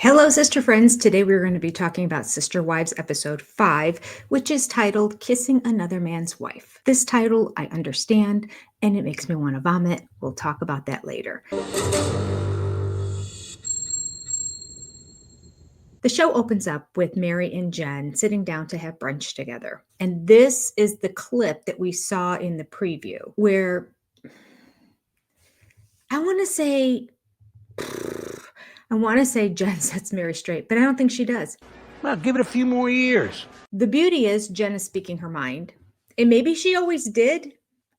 Hello, sister friends. Today we're going to be talking about Sister Wives episode 5, which is titled Kissing Another Man's Wife. This title I understand, and it makes me want to vomit. We'll talk about that later. The show opens up with Meri and Jen sitting down to have brunch together. And this is the clip that we saw in the preview where I want to say Jen sets Meri straight, but I don't think she does. Well, give it a few more years. The beauty is Jen is speaking her mind. And maybe she always did.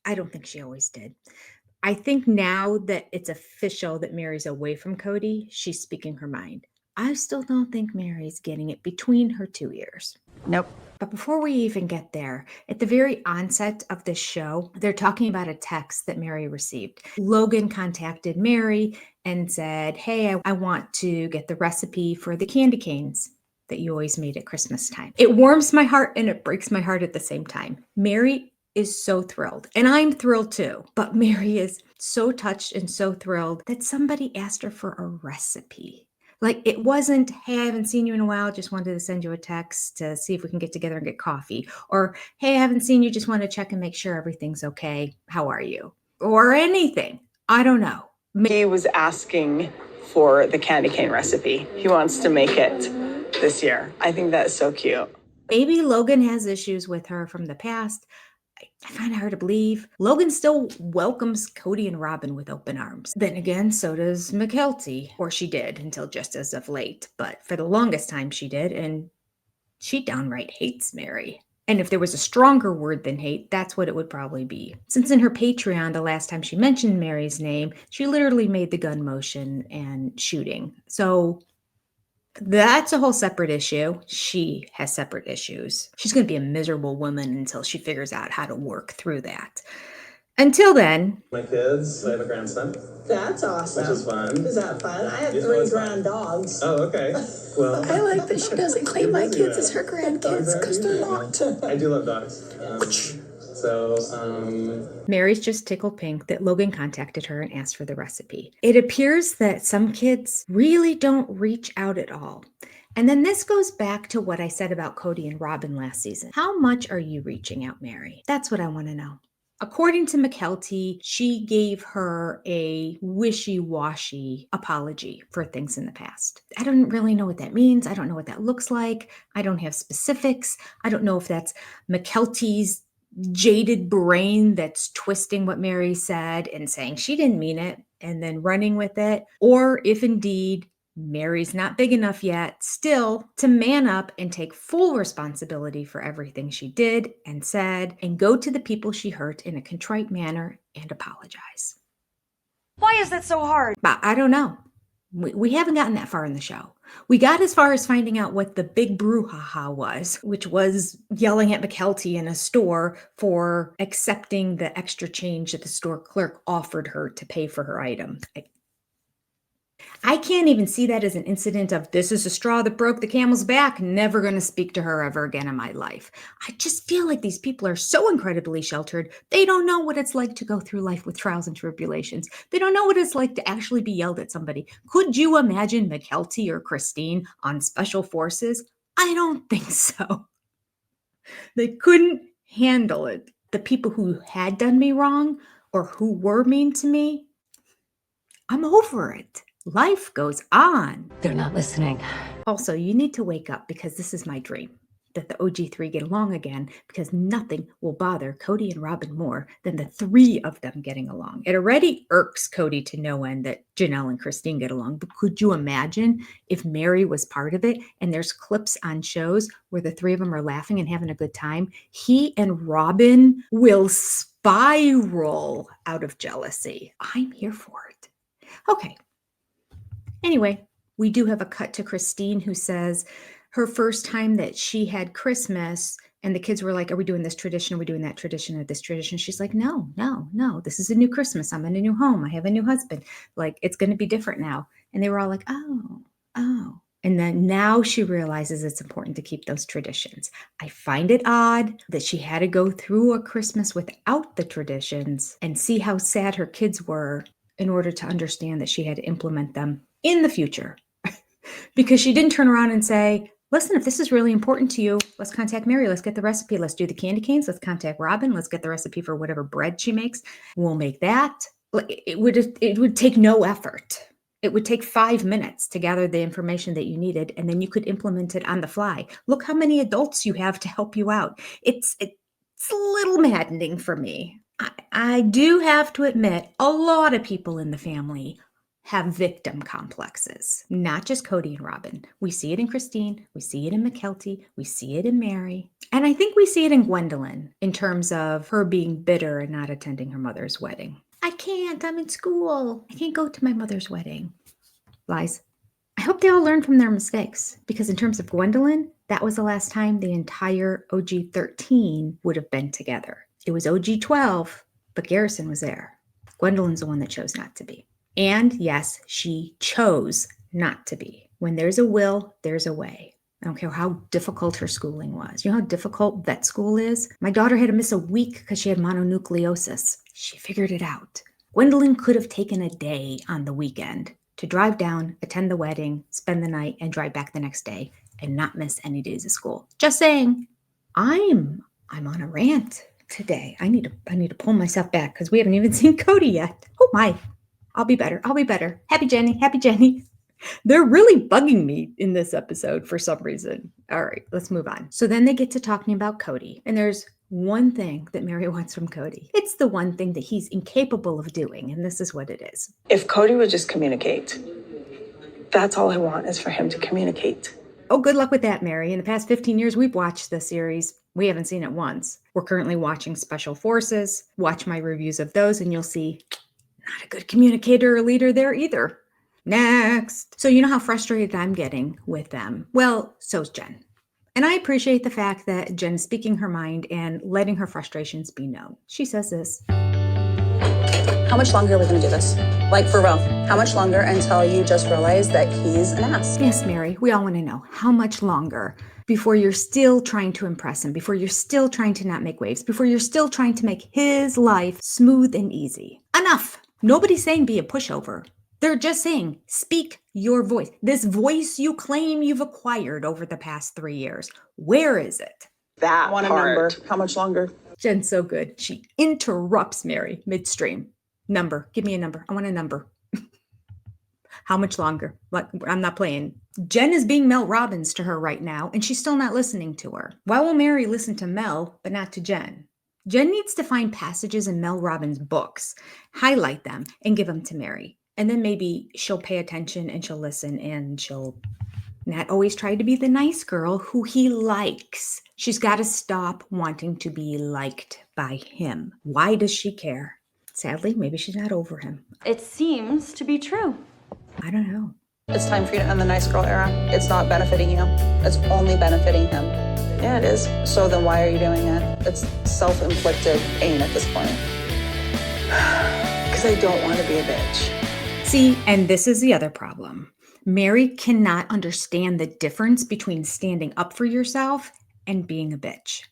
I don't think she always did. I think now that it's official that Meri's away from Kody, she's speaking her mind. I still don't think Meri's getting it between her two ears. Nope. But before we even get there, at the very onset of this show, they're talking about a text that Meri received. Logan contacted Meri and said, hey, I want to get the recipe for the candy canes that you always made at Christmas time. It warms my heart and it breaks my heart at the same time. Meri is so thrilled, and I'm thrilled too, but Meri is so touched and so thrilled that somebody asked her for a recipe. Like, it wasn't, hey, I haven't seen you in a while, just wanted to send you a text to see if we can get together and get coffee. Or, hey, I haven't seen you, just want to check and make sure everything's okay. How are you? Or anything. I don't know. He was asking for the candy cane recipe. He wants to make it this year. I think that's so cute. Maybe Logan has issues with her from the past. I find it hard to believe. Logan still welcomes Kody and Robin with open arms. Then again, so does Mykelti. Or she did until just as of late. But for the longest time she did, and she downright hates Meri. And if there was a stronger word than hate, that's what it would probably be. Since in her Patreon, the last time she mentioned Meri's name, she literally made the gun motion and shooting. So that's a whole separate issue. She has separate issues. She's going to be a miserable woman until she figures out how to work through that. Until then, My kids, I have a grandson, That's awesome. which is fun. Is that fun? I have It's 3 always grand fun. dogs. Oh, okay. Well, I like that she doesn't claim my kids as her grandkids because they're not. I do love dogs. Meri's just tickled pink that Logan contacted her and asked for the recipe. It appears that some kids really don't reach out at all. And then this goes back to what I said about Kody and Robin last season. How much are you reaching out, Meri? That's what I want to know. According to Mykelti, she gave her a wishy-washy apology for things in the past. I don't really know what that means. I don't know what that looks like. I don't have specifics. I don't know if that's Mykelti's jaded brain that's twisting what Meri said and saying she didn't mean it and then running with it, or if indeed Meri's not big enough yet still to man up and take full responsibility for everything she did and said and go to the people she hurt in a contrite manner and apologize. Why is that so hard? But I don't know. We haven't gotten that far in the show. We got as far as finding out what the big brouhaha was, which was yelling at Mykelti in a store for accepting the extra change that the store clerk offered her to pay for her item. I can't even see that as an incident of this is a straw that broke the camel's back. Never going to speak to her ever again in my life. I just feel like these people are so incredibly sheltered. They don't know what it's like to go through life with trials and tribulations. They don't know what it's like to actually be yelled at somebody. Could you imagine Mykelti or Christine on special forces? I don't think so. They couldn't handle it. The people who had done me wrong or who were mean to me, I'm over it. Life goes on. They're not listening. Also, you need to wake up because this is my dream, that the OG3 get along again because nothing will bother Kody and Robin more than the 3 of them getting along. It already irks Kody to no end that Janelle and Christine get along, but could you imagine if Meri was part of it and there's clips on shows where the 3 of them are laughing and having a good time? He and Robin will spiral out of jealousy. I'm here for it. Okay. Anyway, we do have a cut to Christine who says her first time that she had Christmas and the kids were like, are we doing this tradition? Are we doing that tradition or this tradition? She's like, no. This is a new Christmas. I'm in a new home. I have a new husband. Like, it's going to be different now. And they were all like, oh. And then now she realizes it's important to keep those traditions. I find it odd that she had to go through a Christmas without the traditions and see how sad her kids were in order to understand that she had to implement them in the future. Because she didn't turn around and say, listen, if this is really important to you, let's contact Meri. Let's get the recipe. Let's do the candy canes. Let's contact Robin. Let's get the recipe for whatever bread she makes. We'll make that. It would take no effort. It would take 5 minutes to gather the information that you needed, and then you could implement it on the fly. Look how many adults you have to help you out. It's a little maddening for me. I do have to admit, a lot of people in the family have victim complexes, not just Kody and Robin. We see it in Christine, we see it in Mykelti, we see it in Meri, and I think we see it in Gwendolyn in terms of her being bitter and not attending her mother's wedding. I can't, I'm in school. I can't go to my mother's wedding. Lies. I hope they all learn from their mistakes, because in terms of Gwendolyn, that was the last time the entire OG 13 would have been together. It was OG 12, but Garrison was there. Gwendolyn's the one that chose not to be. And yes, she chose not to be. When there's a will, there's a way. I don't care how difficult her schooling was. You know how difficult vet school is? My daughter had to miss a week because she had mononucleosis. She figured it out. Gwendolyn could have taken a day on the weekend to drive down, attend the wedding, spend the night, and drive back the next day and not miss any days of school. Just saying. I'm on a rant today. I need to pull myself back because we haven't even seen Kody yet. Oh my. I'll be better. Happy Jenny. They're really bugging me in this episode for some reason. All right, let's move on. So then they get to talking about Kody. And there's one thing that Meri wants from Kody. It's the one thing that he's incapable of doing. And this is what it is. If Kody would just communicate, that's all I want is for him to communicate. Oh, good luck with that, Meri. In the past 15 years, we've watched the series. We haven't seen it once. We're currently watching Special Forces. Watch my reviews of those and you'll see not a good communicator or leader there either. Next. So you know how frustrated I'm getting with them. Well, so's Jen. And I appreciate the fact that Jen is speaking her mind and letting her frustrations be known. She says this. How much longer are we going to do this? Like, for real. How much longer until you just realize that he's an ass? Yes, Meri, we all want to know how much longer before you're still trying to impress him, before you're still trying to not make waves, before you're still trying to make his life smooth and easy. Enough. Nobody's saying be a pushover. They're just saying, speak your voice. This voice you claim you've acquired over the past 3 years. Where is it? That I want a part. number. How much longer? Jen's so good. She interrupts Meri midstream. Number. Give me a number. I want a number. How much longer? I'm not playing. Jen is being Mel Robbins to her right now, and she's still not listening to her. Why will Meri listen to Mel, but not to Jen? Jen needs to find passages in Mel Robbins' books, highlight them, and give them to Meri. And then maybe she'll pay attention and she'll listen and she'll not always try to be the nice girl who he likes. She's got to stop wanting to be liked by him. Why does she care? Sadly, maybe she's not over him. It seems to be true. I don't know. It's time for you to end the nice girl era. It's not benefiting you. It's only benefiting him. Yeah, it is. So then why are you doing it? It's self-inflicted pain at this point. Because I don't want to be a bitch. See, and this is the other problem. Meri cannot understand the difference between standing up for yourself and being a bitch.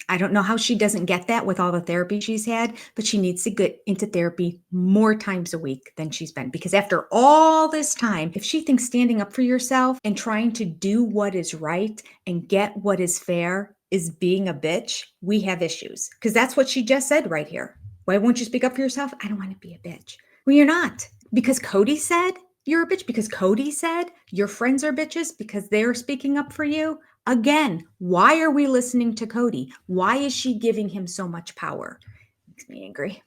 I don't know how she doesn't get that with all the therapy she's had, but she needs to get into therapy more times a week than she's been. Because after all this time, if she thinks standing up for yourself and trying to do what is right and get what is fair is being a bitch, we have issues. Because that's what she just said right here. Why won't you speak up for yourself? I don't want to be a bitch. Well, you're not. Because Kody said you're a bitch. Because Kody said your friends are bitches because they're speaking up for you. Again, why are we listening to Kody? Why is she giving him so much power? Makes me angry.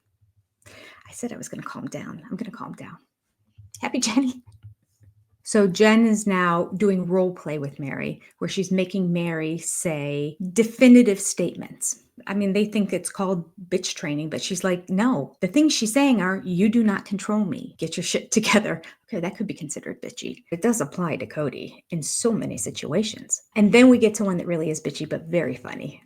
I said I was going to calm down. I'm going to calm down. Happy Jenny. So Jen is now doing role play with Meri, where she's making Meri say definitive statements. I mean, they think it's called bitch training, but she's like, no, the things she's saying are, you do not control me. Get your shit together. Okay, that could be considered bitchy. It does apply to Kody in so many situations. And then we get to one that really is bitchy, but very funny.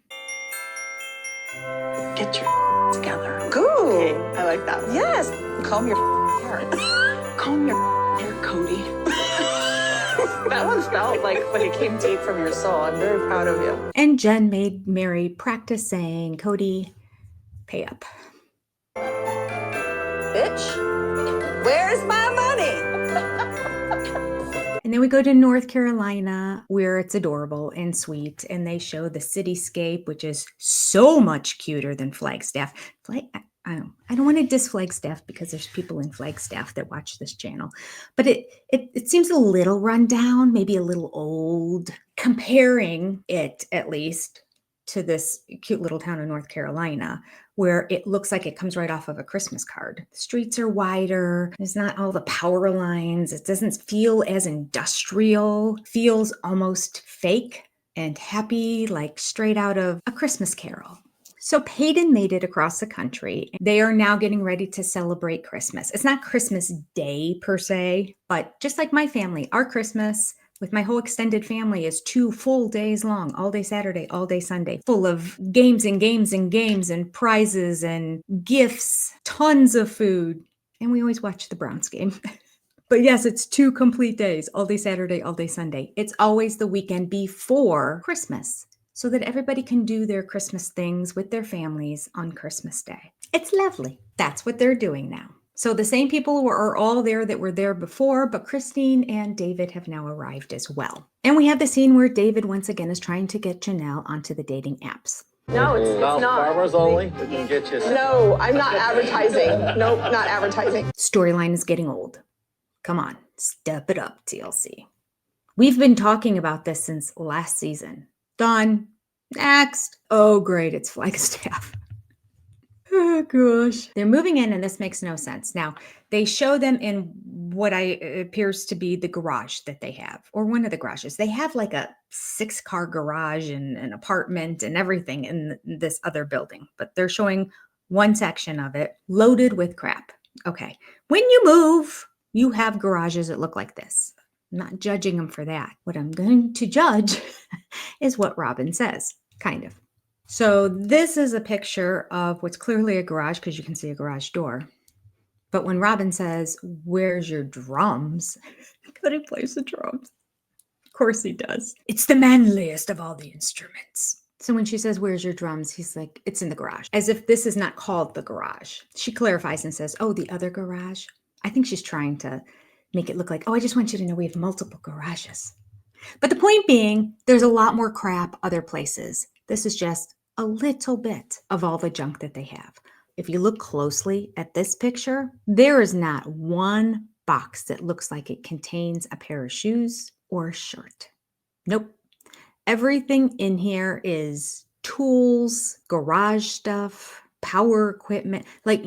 Get your together. Good. Okay, I like that one. Yes. Comb your hair. Comb your hair, Kody. That one felt like it came deep from your soul. I'm very proud of you. And Jen made Meri practice saying, Kody, pay up. Bitch, where's my money? And then we go to North Carolina, where it's adorable and sweet, and they show the cityscape, which is so much cuter than Flagstaff. I don't want to diss Flagstaff because there's people in Flagstaff that watch this channel, but it seems a little run down, maybe a little old, comparing it at least to this cute little town in North Carolina, where it looks like it comes right off of a Christmas card. The streets are wider. There's not all the power lines. It doesn't feel as industrial. Feels almost fake and happy, like straight out of A Christmas Carol. So Peyton made it across the country. They are now getting ready to celebrate Christmas. It's not Christmas Day per se, but just like my family, our Christmas with my whole extended family is 2 full days long, all day Saturday, all day Sunday, full of games and games and games and prizes and gifts, tons of food. And we always watch the Browns game. But yes, it's 2 complete days, all day Saturday, all day Sunday. It's always the weekend before Christmas, so that everybody can do their Christmas things with their families on Christmas Day. It's lovely. That's what they're doing now. So the same people are all there that were there before, but Christine and David have now arrived as well. And we have the scene where David once again is trying to get Janelle onto the dating apps. No, it's not. Farmers only. We can get you. No, I'm not advertising. Nope, not advertising. Storyline is getting old. Come on, step it up, TLC. We've been talking about this since last season. Done. Next. Oh, great. It's Flagstaff. Oh, gosh. They're moving in, and this makes no sense. Now, they show them in what appears to be the garage that they have, or one of the garages. They have like a 6-car garage and an apartment and everything in this other building, but they're showing one section of it loaded with crap. Okay. When you move, you have garages that look like this. I'm not judging them for that. What I'm going to judge is what Robin says, kind of. So this is a picture of what's clearly a garage because you can see a garage door. But when Robin says, "Where's your drums?" Cody plays the drums. Of course he does. It's the manliest of all the instruments. So when she says, "Where's your drums?" he's like, "It's in the garage." As if this is not called the garage. She clarifies and says, "Oh, the other garage." I think she's trying to make it look like, "Oh, I just want you to know we have multiple garages." But the point being, there's a lot more crap other places. This is just a little bit of all the junk that they have. If you look closely at this picture, there is not one box that looks like it contains a pair of shoes or a shirt. Nope. Everything in here is tools, garage stuff, power equipment. Like,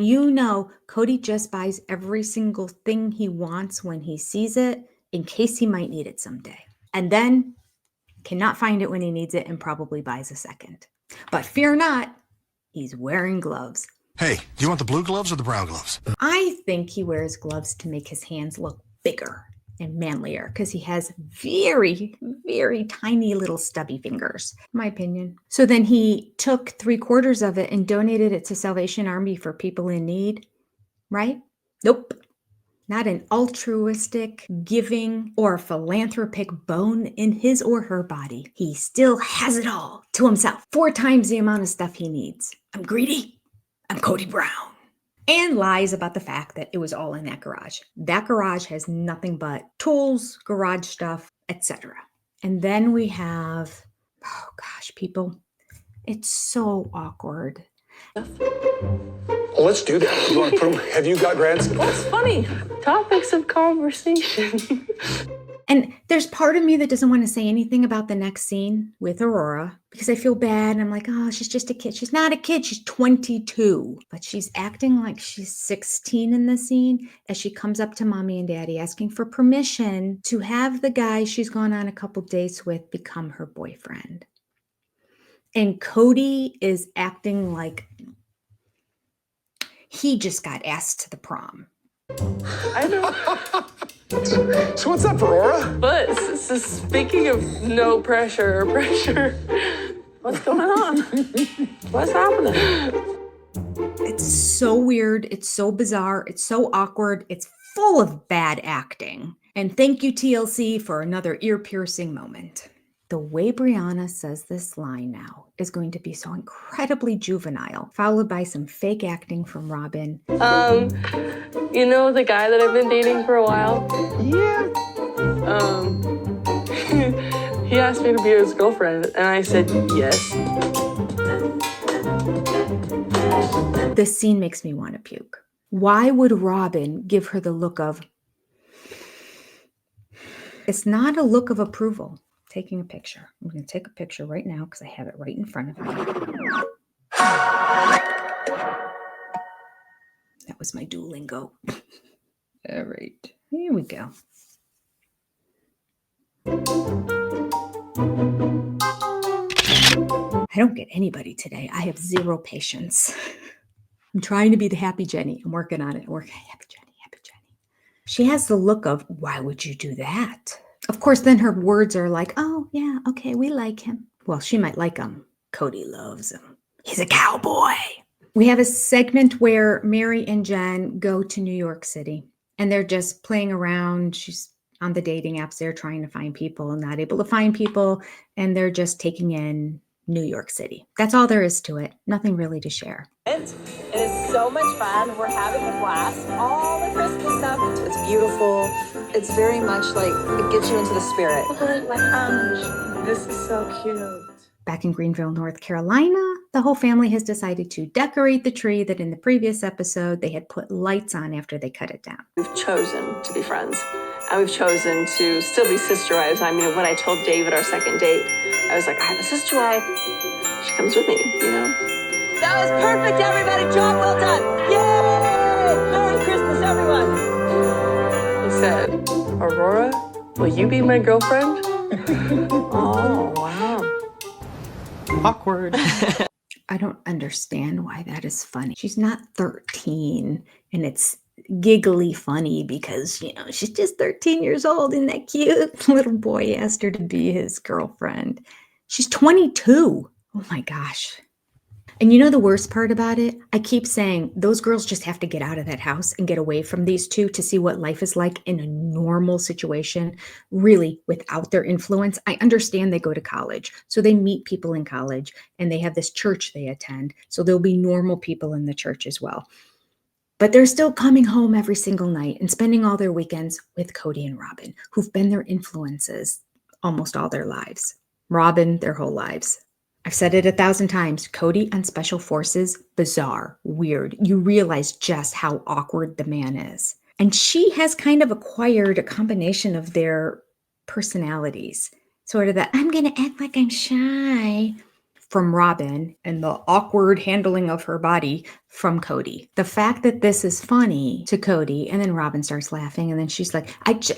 Cody just buys every single thing he wants when he sees it in case he might need it someday. And then cannot find it when he needs it and probably buys a second. But fear not, he's wearing gloves. Hey, do you want the blue gloves or the brown gloves? I think he wears gloves to make his hands look bigger and manlier because he has very, very tiny little stubby fingers, in my opinion. So then he took 3/4 of it and donated it to Salvation Army for people in need, right? Nope. Not an altruistic, giving, or philanthropic bone in his or her body. He still has it all to himself. 4 times the amount of stuff he needs. I'm greedy. I'm Cody Brown. And lies about the fact that it was all in that garage. That garage has nothing but tools, garage stuff, etc. And then we have, oh gosh, people, it's so awkward. Well, let's do that. You want to prove? Have you got grants? What's funny? Topics of conversation. And there's part of me that doesn't want to say anything about the next scene with Aurora because I feel bad. And I'm like, oh, she's just a kid. She's not a kid. She's 22. But she's acting like she's 16 in the scene as she comes up to mommy and daddy asking for permission to have the guy she's gone on a couple dates with become her boyfriend. And Cody is acting like he just got asked to the prom. I know. So what's up, Aurora? But speaking of no pressure or pressure, what's going on? What's happening? It's so weird. It's so bizarre. It's so awkward. It's full of bad acting. And thank you, TLC, for another ear-piercing moment. The way Brianna says this line now is going to be so incredibly juvenile, followed by some fake acting from Robin. You know the guy that I've been dating for a while? Yeah. He asked me to be his girlfriend, and I said yes. This scene makes me want to puke. Why would Robin give her the look of... It's not a look of approval. Taking a picture. I'm going to take a picture right now because I have it right in front of me. That was my Duolingo. All right. Here we go. I don't get anybody today. I have zero patience. I'm trying to be the happy Jenny. I'm working on it. Happy Jenny, happy Jenny. She has the look of, why would you do that? Of course, then her words are like, oh, yeah, okay, we like him. Well, she might like him. Cody loves him. He's a cowboy. We have a segment where Meri and Jen go to New York City, and they're just playing around. She's on the dating apps. They're trying to find people and not able to find people, and they're just taking in New York City. That's all there is to it. Nothing really to share. It is so much fun. We're having a blast. All the Christmas stuff. It's beautiful. It's very much like it gets you into the spirit. This is so cute. Back in Greenville, North Carolina, the whole family has decided to decorate the tree that in the previous episode they had put lights on after they cut it down. We've chosen to be friends, and we've chosen to still be sister wives. I mean, when I told David our second date, I was like, I have a sister wife. She comes with me, you know? That was perfect, everybody. Job well done. Yay! Merry Christmas, everyone. He said, Aurora, will you be my girlfriend? Oh, wow. Awkward. I don't understand why that is funny. She's not 13, and it's giggly funny because, you know, she's just 13 years old. Isn't that cute? Little boy asked her to be his girlfriend. She's 22. Oh my gosh. And you know the worst part about it? I keep saying those girls just have to get out of that house and get away from these two to see what life is like in a normal situation, really without their influence. I understand they go to college, so they meet people in college, and they have this church they attend, so there'll be normal people in the church as well. But they're still coming home every single night and spending all their weekends with Cody and Robin, who've been their influences almost all their lives. Robin, their whole lives. I've said it 1,000 times. Cody on Special Forces, bizarre, weird. You realize just how awkward the man is. And she has kind of acquired a combination of their personalities. Sort of that, I'm going to act like I'm shy from Robin, and the awkward handling of her body from Cody. The fact that this is funny to Cody, and then Robin starts laughing, and then she's like, let's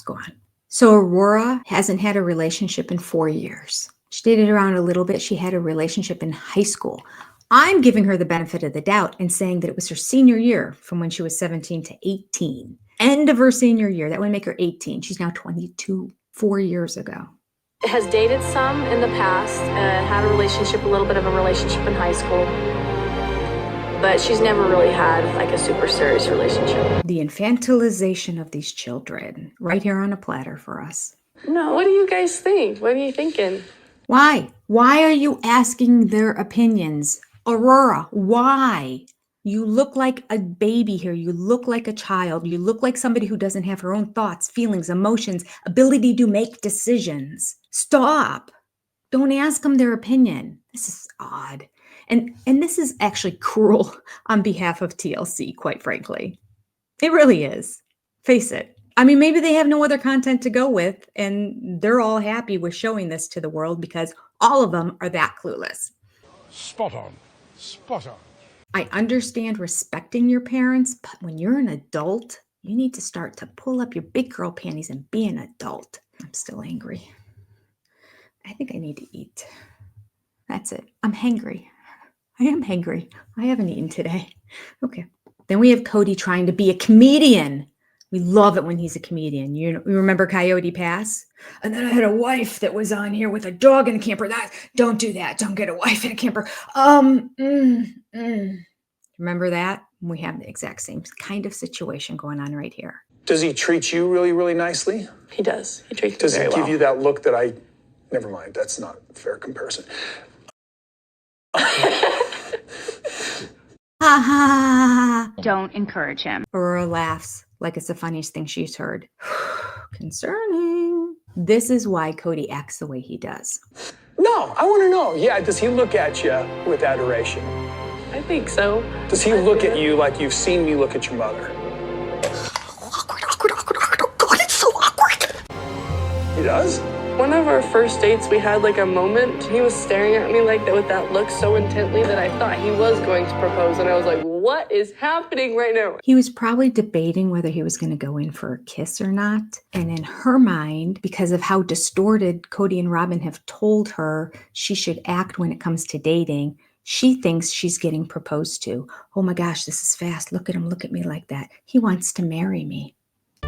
go on. So Aurora hasn't had a relationship in 4 years. She dated around a little bit. She had a relationship in high school. I'm giving her the benefit of the doubt and saying that it was her senior year from when she was 17 to 18. End of her senior year. That would make her 18. She's now 22, 4 years ago. Has dated some in the past, had a relationship, a little bit of a relationship in high school. But she's never really had like a super serious relationship. The infantilization of these children right here on a platter for us. No, what do you guys think? What are you thinking? Why? Why are you asking their opinions? Aurora, why? You look like a baby here. You look like a child. You look like somebody who doesn't have her own thoughts, feelings, emotions, ability to make decisions. Stop. Don't ask them their opinion. This is odd. And this is actually cruel on behalf of TLC, quite frankly. It really is. Face it. I mean, maybe they have no other content to go with, and they're all happy with showing this to the world because all of them are that clueless. Spot on. Spot on. I understand respecting your parents, but when you're an adult, you need to start to pull up your big girl panties and be an adult. I'm still angry. I think I need to eat. That's it. I'm hangry. I am hangry. I haven't eaten today. Okay. Then we have Cody trying to be a comedian. We love it when he's a comedian. You remember Coyote Pass? And then I had a wife that was on here with a dog in a camper. Don't do that. Don't get a wife in a camper. Remember that? We have the exact same kind of situation going on right here. Does he treat you really, really nicely? He does. He treats me Does he very well. give you that look that I... Never mind. That's not a fair comparison. Ha ha! Don't encourage him. Aurora laughs like it's the funniest thing she's heard. Concerning. This is why Kody acts the way he does. No, I want to know. Yeah, does he look at you with adoration? I think so. Does he look at you like you've seen me look at your mother? God, it's so awkward. He does? One of our first dates, we had like a moment. He was staring at me like that with that look so intently that I thought he was going to propose. And I was like, what is happening right now? He was probably debating whether he was going to go in for a kiss or not. And in her mind, because of how distorted Kody and Robin have told her she should act when it comes to dating, she thinks she's getting proposed to. Oh my gosh, this is fast. Look at him. Look at me like that. He wants to marry me.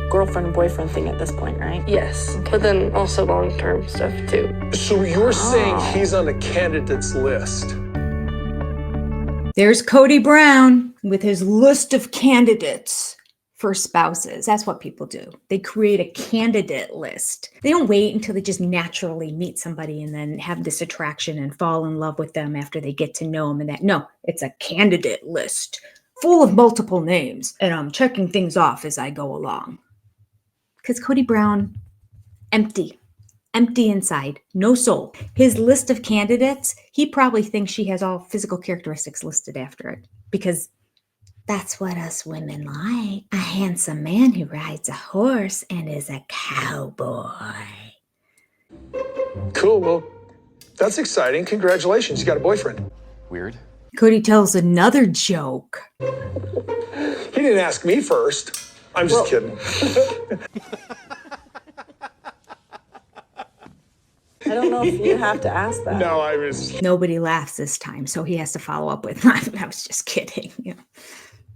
Girlfriend, boyfriend thing at this point, right? Yes, but then also long-term stuff too. So you're saying he's on the candidates list? There's Kody Brown with his list of candidates for spouses. That's what people do. They create a candidate list. They don't wait until they just naturally meet somebody and then have this attraction and fall in love with them after they get to know them and that. No, it's a candidate list full of multiple names. And I'm checking things off as I go along. Because Kody Brown, empty inside, no soul. His list of candidates, he probably thinks she has all physical characteristics listed after it because that's what us women like. A handsome man who rides a horse and is a cowboy. Cool, well, that's exciting. Congratulations, you got a boyfriend. Weird. Kody tells another joke. He didn't ask me first. I'm just kidding. I don't know if you have to ask that. No, I was... Nobody laughs this time, so he has to follow up with, I was just kidding. Yeah.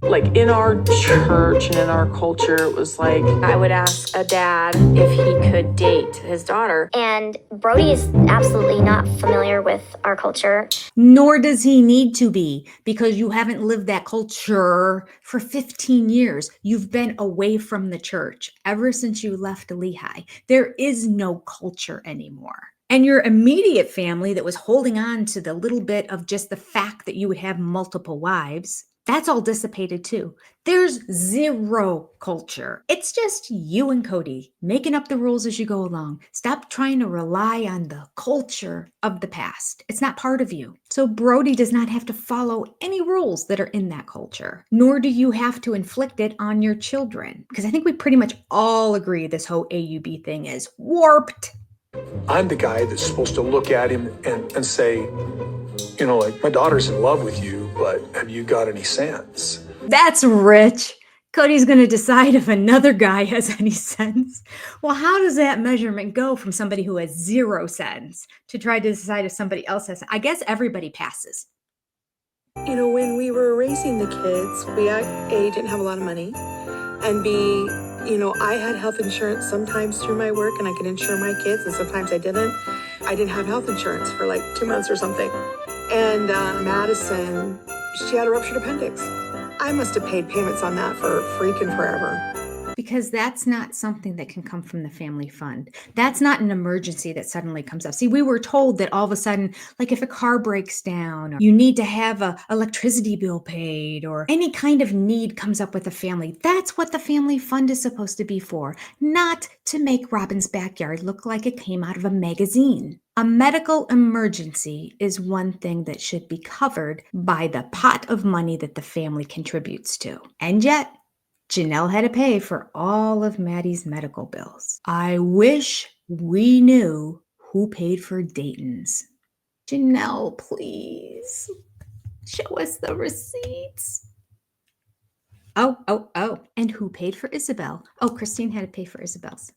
Like in our church and in our culture, it was like I would ask a dad if he could date his daughter. And Brody is absolutely not familiar with our culture. Nor does he need to be, because you haven't lived that culture for 15 years. You've been away from the church ever since you left Lehigh. There is no culture anymore. And your immediate family that was holding on to the little bit of just the fact that you would have multiple wives, that's all dissipated too. There's zero culture. It's just you and Kody making up the rules as you go along. Stop trying to rely on the culture of the past. It's not part of you. So Brody does not have to follow any rules that are in that culture, nor do you have to inflict it on your children. Because I think we pretty much all agree this whole AUB thing is warped. I'm the guy that's supposed to look at him and say, you know, like, my daughter's in love with you, but have you got any sense? That's rich. Cody's going to decide if another guy has any sense. Well, how does that measurement go from somebody who has 0 sense to try to decide if somebody else has? I guess everybody passes. You know, when we were raising the kids, we A, didn't have a lot of money, and B, you know, I had health insurance sometimes through my work and I could insure my kids, and sometimes I didn't. I didn't have health insurance for like 2 months or something. And Madison, she had a ruptured appendix. I must have paid payments on that for freaking forever. Because that's not something that can come from the family fund. That's not an emergency that suddenly comes up. See, we were told that all of a sudden, like if a car breaks down, or you need to have a electricity bill paid, or any kind of need comes up with a family. That's what the family fund is supposed to be for, not to make Robin's backyard look like it came out of a magazine. A medical emergency is one thing that should be covered by the pot of money that the family contributes to. And yet, Janelle had to pay for all of Maddie's medical bills. I wish we knew who paid for Dayton's. Janelle, please show us the receipts. Oh. And who paid for Isabel? Oh, Christine had to pay for Isabel's.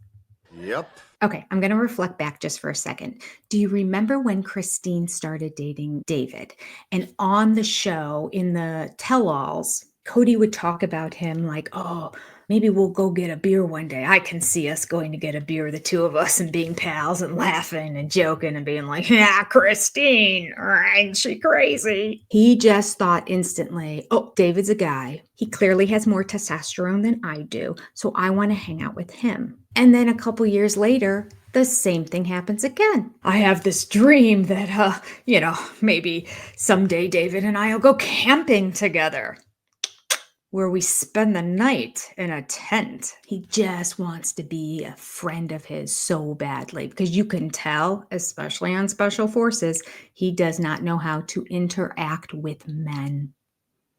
Yep. Okay, I'm going to reflect back just for a second. Do you remember when Christine started dating David? And on the show, in the tell-alls, Kody would talk about him like, oh, maybe we'll go get a beer one day. I can see us going to get a beer, the two of us, and being pals and laughing and joking and being like, yeah, Christine, ain't she crazy? He just thought instantly, oh, David's a guy. He clearly has more testosterone than I do, so I want to hang out with him. And then a couple years later, the same thing happens again. I have this dream that, maybe someday David and I will go camping together. where we spend the night in a tent. He just wants to be a friend of his so badly because you can tell, especially on special forces, he does not know how to interact with men.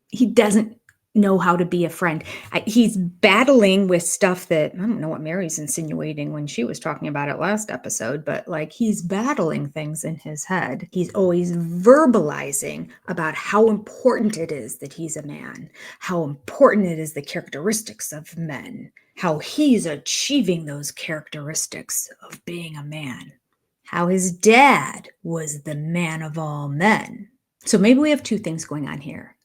He doesn't know how to be a friend. He's battling with stuff that I don't know what Meri's insinuating when she was talking about it last episode, but like he's battling things in his head. He's always verbalizing about how important it is that he's a man, how important it is the characteristics of men, how he's achieving those characteristics of being a man, how his dad was the man of all men. So maybe we have two things going on here.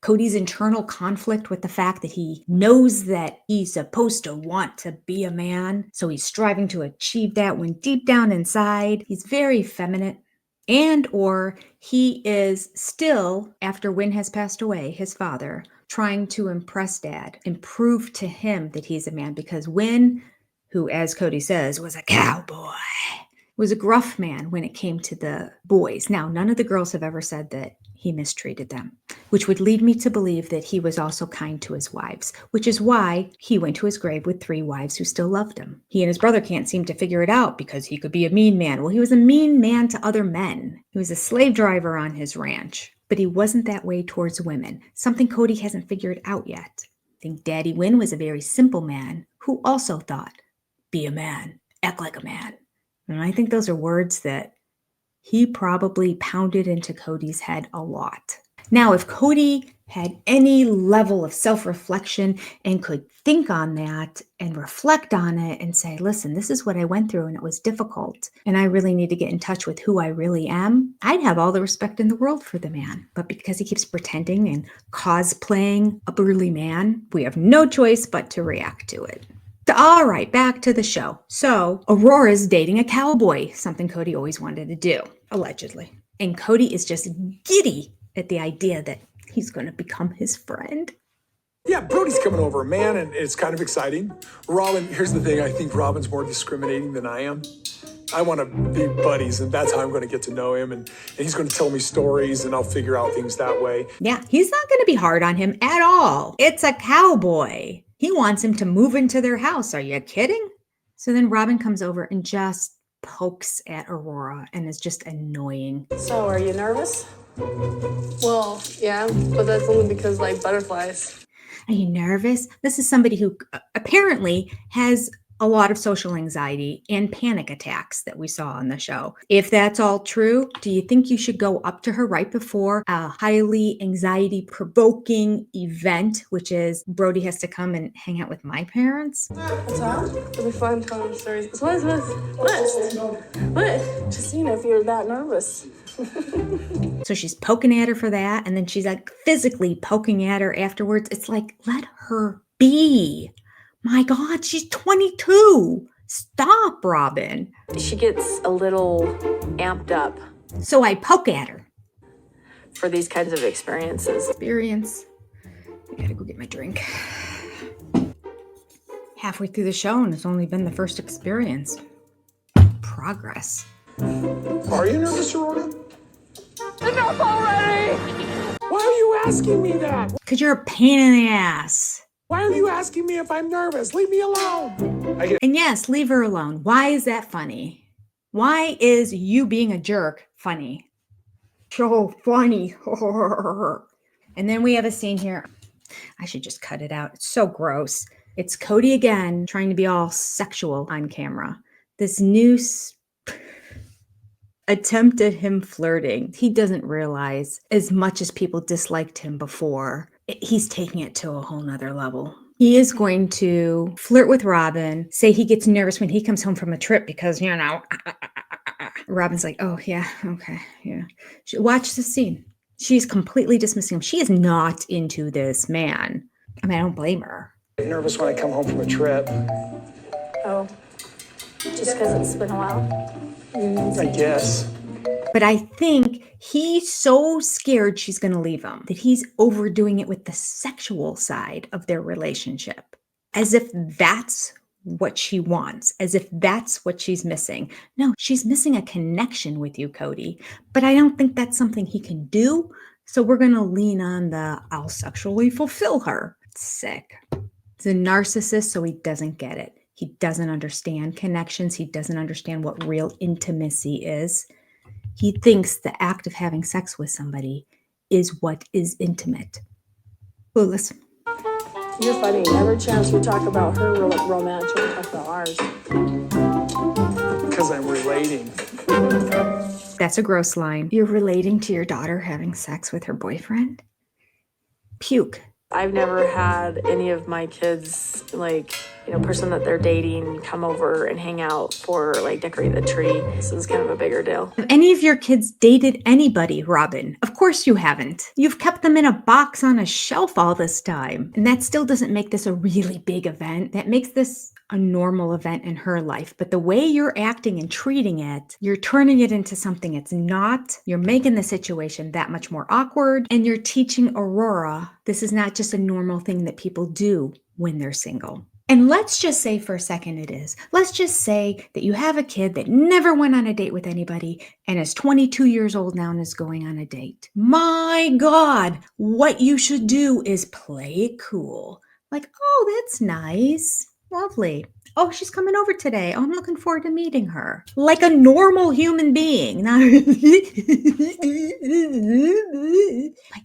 Cody's internal conflict with the fact that he knows that he's supposed to want to be a man, so he's striving to achieve that when deep down inside, he's very effeminate. And or he is still, after Wynn has passed away, his father, trying to impress Dad and prove to him that he's a man because Wynn, who, as Cody says, was a cowboy, was a gruff man when it came to the boys. Now, none of the girls have ever said that he mistreated them, which would lead me to believe that he was also kind to his wives, which is why he went to his grave with 3 wives who still loved him. He and his brother can't seem to figure it out because he could be a mean man. Well, he was a mean man to other men. He was a slave driver on his ranch, but he wasn't that way towards women, something Cody hasn't figured out yet. I think Daddy Wynn was a very simple man who also thought, be a man, act like a man. And I think those are words that he probably pounded into Cody's head a lot. Now, if Cody had any level of self-reflection and could think on that and reflect on it and say, listen, this is what I went through and it was difficult and I really need to get in touch with who I really am, I'd have all the respect in the world for the man. But because he keeps pretending and cosplaying a burly man, we have no choice but to react to it. All right, back to the show. So Aurora's dating a cowboy, something Cody always wanted to do, allegedly. And Cody is just giddy at the idea that he's going to become his friend. Yeah, Brody's coming over, man, and it's kind of exciting. Robin, here's the thing. I think Robin's more discriminating than I am. I want to be buddies, and that's how I'm going to get to know him. And he's going to tell me stories, and I'll figure out things that way. Yeah, he's not going to be hard on him at all. It's a cowboy. He wants him to move into their house. Are you kidding? So then Robin comes over and just pokes at Aurora and is just annoying. So, are you nervous? Well, yeah, but that's only because, like, butterflies. Are you nervous? This is somebody who apparently has a lot of social anxiety and panic attacks that we saw on the show. If that's all true, do you think you should go up to her right before a highly anxiety-provoking event, which is Brody has to come and hang out with my parents? What's up? It'll be fun telling stories. What? Just, you know, if you're that nervous. So she's poking at her for that, and then she's like physically poking at her afterwards. It's like, let her be. My God, she's 22. Stop, Robin. She gets a little amped up. So I poke at her. For these kinds of experiences. I gotta go get my drink. Halfway through the show, and it's only been the first experience. Progress. Are you nervous, Aurora? Enough already! Why are you asking me that? Because you're a pain in the ass. Why are you asking me if I'm nervous? Leave me alone. And yes, leave her alone. Why is that funny? Why is you being a jerk funny? So funny. And then we have a scene here. I should just cut it out. It's so gross. It's Cody again trying to be all sexual on camera. This new attempt at him flirting. He doesn't realize as much as people disliked him before, he's taking it to a whole nother level. He is going to flirt with Robin, say he gets nervous when he comes home from a trip because, you know, Robin's like, oh, yeah, okay, yeah. Watch the scene. She's completely dismissing him. She is not into this man. I mean, I don't blame her. I'm nervous when I come home from a trip. Oh, just because it's been a while? I guess. But I think he's so scared she's going to leave him that he's overdoing it with the sexual side of their relationship, as if that's what she wants, as if that's what she's missing. No, she's missing a connection with you, Cody. But I don't think that's something he can do. So we're going to lean on the I'll sexually fulfill her. Sick. He's a narcissist, so he doesn't get it. He doesn't understand connections. He doesn't understand what real intimacy is. He thinks the act of having sex with somebody is what is intimate. Clueless. You're funny. Every chance we talk about her romance, we talk about ours. Because I'm relating. That's a gross line. You're relating to your daughter having sex with her boyfriend? Puke. I've never had any of my kids, person that they're dating come over and hang out for, decorate the tree. This is kind of a bigger deal. Have any of your kids dated anybody, Robin? Of course you haven't. You've kept them in a box on a shelf all this time. And that still doesn't make this a really big event. That makes this a normal event in her life. But the way you're acting and treating it, you're turning it into something it's not. You're making the situation that much more awkward. And you're teaching Aurora this is not just a normal thing that people do when they're single. And let's just say for a second it is. Let's just say that you have a kid that never went on a date with anybody and is 22 years old now and is going on a date. My God, what you should do is play it cool. Like, oh, that's nice. Lovely. Oh, she's coming over today. Oh, I'm looking forward to meeting her. Like a normal human being. My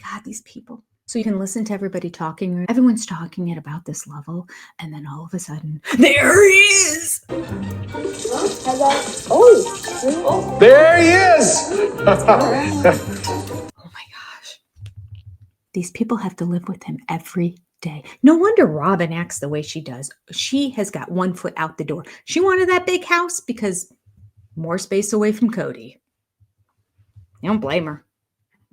God, these people. So you can listen to everybody talking. Everyone's talking at about this level. And then all of a sudden, there he is. Oh, there he is. Oh my gosh. These people have to live with him every day. No wonder Robin acts the way she does. She has got one foot out the door. She wanted that big house because more space away from Cody. I don't blame her.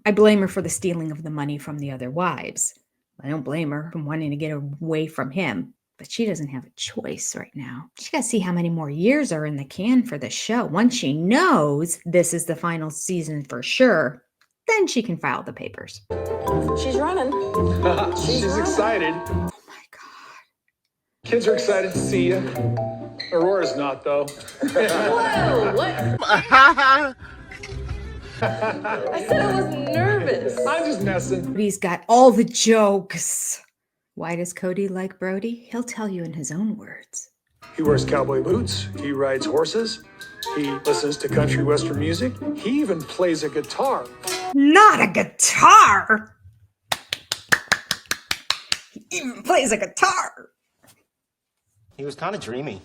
I blame her for the stealing of the money from the other wives. I don't blame her for wanting to get away from him, but she doesn't have a choice right now. She got to see how many more years are in the can for the show. Once she knows this is the final season for sure, then she can file the papers. She's running. She's excited. Oh my God. Kids are excited to see you. Aurora's not, though. Whoa, what? I said I was nervous. I'm just messing. He's got all the jokes. Why does Cody like Brody? He'll tell you in his own words. He wears cowboy boots. He rides horses. He listens to country western music. He even plays a guitar. Not a guitar! He even plays a guitar! He was kind of dreamy.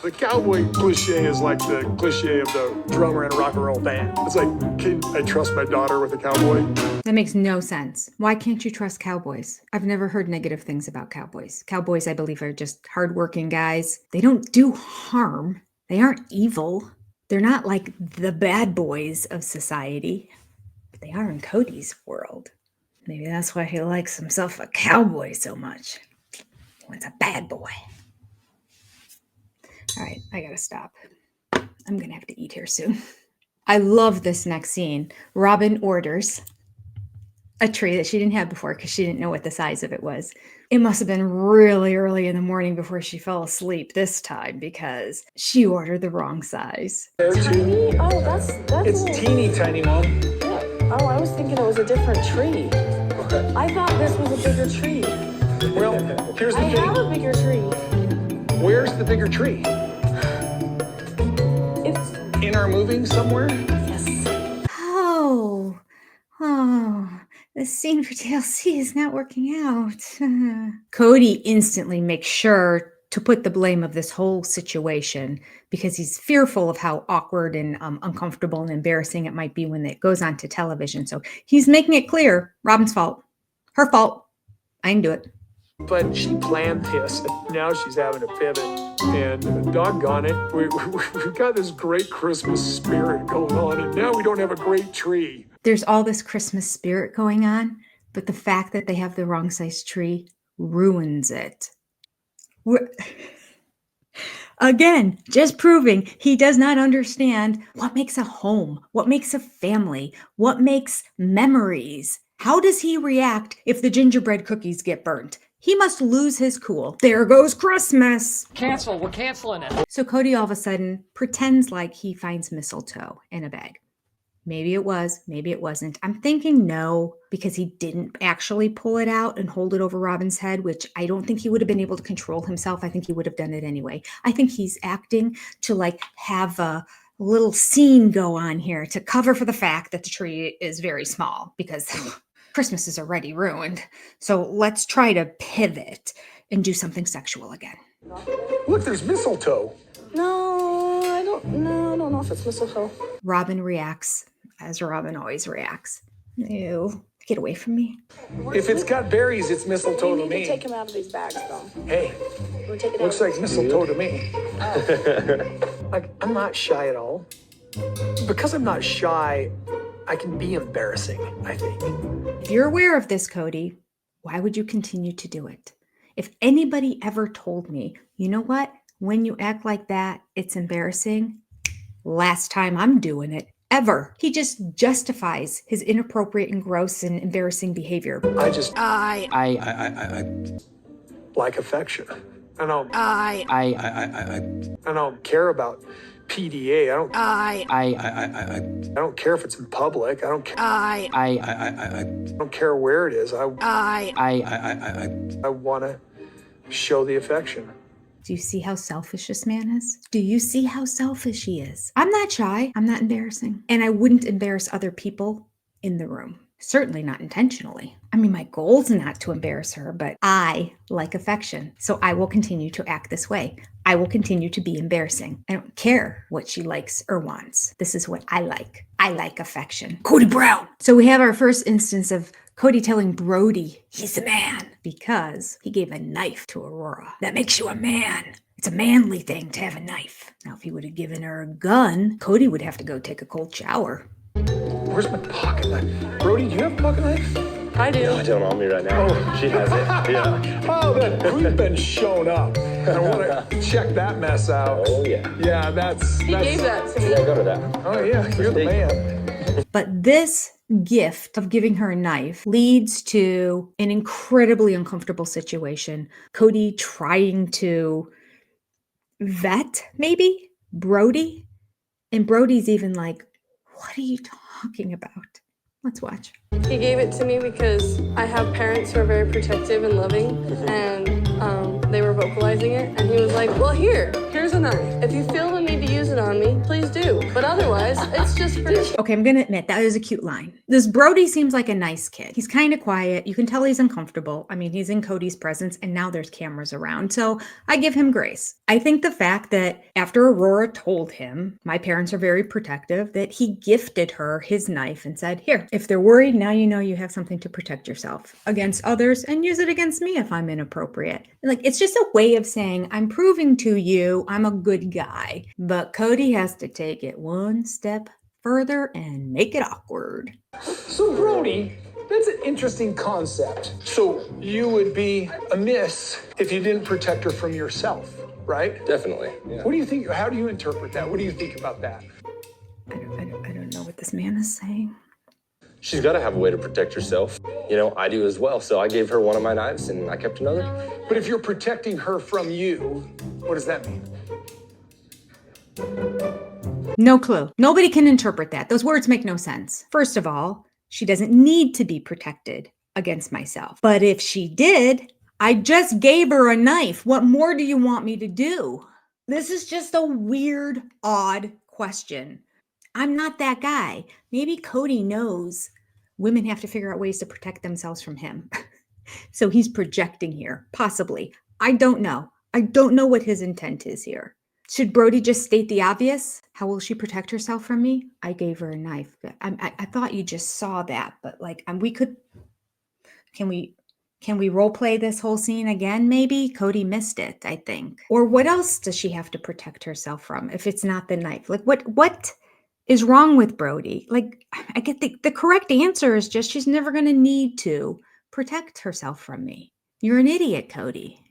The cowboy cliche is like the cliche of the drummer in a rock and roll band. It's like, can I trust my daughter with a cowboy? That makes no sense. Why can't you trust cowboys? I've never heard negative things about cowboys. Cowboys, I believe, are just hardworking guys. They don't do harm. They aren't evil. They're not like the bad boys of society. But they are in Cody's world. Maybe that's why he likes himself a cowboy so much. He wants a bad boy. All right, I gotta stop. I'm gonna have to eat here soon. I love this next scene. Robin orders a tree that she didn't have before because she didn't know what the size of it was. It must have been really early in the morning before she fell asleep this time because she ordered the wrong size. Tiny? Oh, that's It's teeny tiny, Mom. Yeah. Oh, I was thinking it was a different tree. I thought this was a bigger tree. Well, here's the I thing. have a bigger tree. Where's the bigger tree? It's In our moving somewhere? yes. Oh, the scene for TLC is not working out. Cody instantly makes sure to put the blame of this whole situation because he's fearful of how awkward and uncomfortable and embarrassing it might be when it goes on to television. So he's making it clear, Robin's fault, her fault. I didn't do it. But she planned this, and now she's having to pivot. And doggone it, we've got this great Christmas spirit going on, and now we don't have a great tree. There's all this Christmas spirit going on, but the fact that they have the wrong size tree ruins it. Again, just proving he does not understand what makes a home, what makes a family, what makes memories. How does he react if the gingerbread cookies get burnt? He must lose his cool. There goes Christmas. Cancel. We're canceling it. So Cody all of a sudden pretends like he finds mistletoe in a bag. Maybe it was, maybe it wasn't. I'm thinking no, because he didn't actually pull it out and hold it over Robin's head, which I don't think he would have been able to control himself. I think he would have done it anyway. I think he's acting to like have a little scene go on here to cover for the fact that the tree is very small, because Christmas is already ruined. So let's try to pivot and do something sexual again. Look, there's mistletoe. No, I don't know if it's mistletoe. Robin reacts as Robin always reacts. Ew, get away from me. If it's got berries, it's mistletoe to You need me. to take him out of these bags, though. Hey, We'll take it looks out. like mistletoe to me. Like, I'm not shy at all. Because I'm not shy, I can be embarrassing, I think. If you're aware of this, Cody, why would you continue to do it? If anybody ever told me, you know what, when you act like that, it's embarrassing, last time I'm doing it ever. He just justifies his inappropriate and gross and embarrassing behavior. I like affection. I don't care about PDA. I don't care if it's in public. I don't care. I don't care where it is. I want to show the affection. Do you see how selfish this man is? Do you see how selfish he is? I'm not shy. I'm not embarrassing. And I wouldn't embarrass other people in the room. Certainly not intentionally. I mean, my goal's not to embarrass her, but I like affection. So I will continue to act this way. I will continue to be embarrassing. I don't care what she likes or wants. This is what I like. I like affection. Cody Brown. So we have our first instance of Cody telling Brody he's a man because he gave a knife to Aurora. That makes you a man. It's a manly thing to have a knife. Now, if he would have given her a gun, Cody would have to go take a cold shower. Where's my pocket knife? Brody, do you have a pocket knife? I do. I don't on me right now. Oh. She has it. Yeah. Oh, that we've been shown up. I want to check that mess out. Oh, yeah. Yeah, that's. He gave that to me. Yeah, go to that. Oh, yeah, you're the man. But this gift of giving her a knife leads to an incredibly uncomfortable situation. Cody trying to vet, maybe, Brody. And Brody's even like, what are you talking about? Let's watch. He gave it to me because I have parents who are very protective and loving, and they were vocalizing it. And he was like, well, here's a knife. If you feel the need to use it on me, please do. But otherwise, it's just for you. Okay, I'm going to admit that is a cute line. This Brody seems like a nice kid. He's kind of quiet. You can tell he's uncomfortable. I mean, he's in Cody's presence and now there's cameras around. So I give him grace. I think the fact that after Aurora told him, my parents are very protective, that he gifted her his knife and said, here, if they're worried, now you know you have something to protect yourself against others and use it against me if I'm inappropriate. Like, it's just a way of saying, I'm proving to you I'm a good guy. But Cody has to take it one step further and make it awkward. So, Brody, that's an interesting concept. So, you would be amiss if you didn't protect her from yourself, right? Definitely. Yeah. What do you think? How do you interpret that? What do you think about that? I don't know what this man is saying. She's got to have a way to protect herself. You know, I do as well. So I gave her one of my knives and I kept another. But if you're protecting her from you, what does that mean? No clue. Nobody can interpret that. Those words make no sense. First of all, she doesn't need to be protected against myself. But if she did, I just gave her a knife. What more do you want me to do? This is just a weird, odd question. I'm not that guy. Maybe Cody knows women have to figure out ways to protect themselves from him. So he's projecting here, possibly. I don't know. I don't know what his intent is here. Should Brody just state the obvious? How will she protect herself from me? I gave her a knife. I thought you just saw that, but like, we could, can we role play this whole scene again? Maybe Cody missed it, I think. Or what else does she have to protect herself from if it's not the knife? Like what is wrong with Brody? Like, I get the correct answer is just she's never going to need to protect herself from me. You're an idiot, Cody.